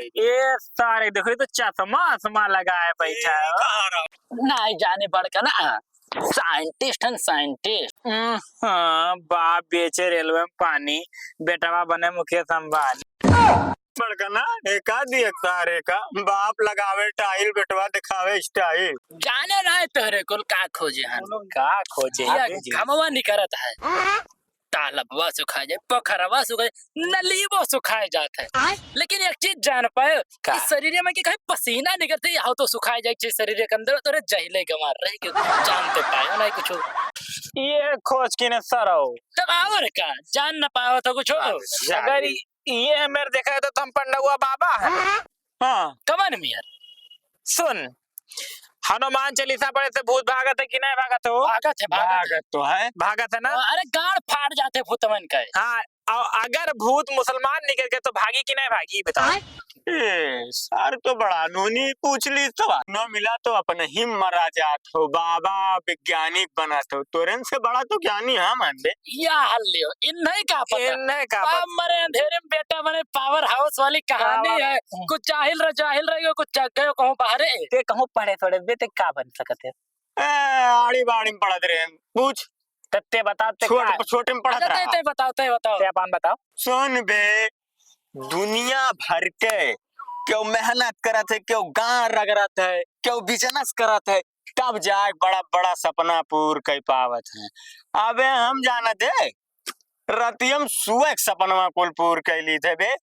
ये सारे देखो, ये तो चश्मा आसमा लगाए बैठा है। नहीं जाने बड़का ना साइंटिस्ट है साइंटिस्ट। हाँ, बाप बेचे रेलवे में पानी, बेटवा बने मुकेश अंबानी। बड़का ना एका दिए सारे का बाप लगावे टाइल, बेटवा दिखावे स्टाइल। जाने रहे तोहरे कुल का खोजे हन, का खोजे घमवा निकरत है, तालाबवा सुखाए जाए, पोखरवा सुखाए, नलीबो सुखाए जाते है। लेकिन एक चीज जान पाए कि शरीर में कि कहीं पसीना निकलते हो तो सुखाए जाए चीज शरीर के अंदर, तोरे जहिले के मार रहे क्यों जानते पाए ना कुछ। ये खोज की ने सरो तब और का जान न पाओ तो कुछ। अगर ये मेरे देखा है तो तुम पंडुआ बाबा है। हाँ कमन मियर सुन, हनुमान चालीसा पढ़े से भूत भागत है कि नहीं भागत हो? भागत तो है, भागत है ना। अरे गाड़ फाड़ जाते भूतमन का। हाँ, और अगर भूत मुसलमान निकल गए तो भागी कि नहीं भागी बताओ? सर तो बड़ा नूनी पूछ ली तो न मिला तो अपने ही मरा जात हो। बाबा वैज्ञानिक बना तो तुरंत से बड़ा तो ज्ञानी है मान दे। या हल लियो इन्हें का पता, इन्हें का आप मरे अंधेरे में बेटा बने पावर हाउस वाली कहानी है। कुछ जाहिल रहो, कुछ जग गए कहूँ बाहरे ते कहूँ पढ़े थोड़े बेटे का बन सकते है। आड़ी बाड़ी में पढ़त रहे पूछ तत्ते बताते छोटे में पढ़त रहा। ते बताओ ते अपन बताओ। सुन बे, दुनिया भर के क्यों मेहनत करत है, क्यों गाँव रगड़त है, क्यों बिजनेस करत है, तब जाके बड़ा बड़ा सपना पूर कर पावत है। अबे हम जाना दे रतियम सुएक सपनवा कुल पूर कैली थे बे।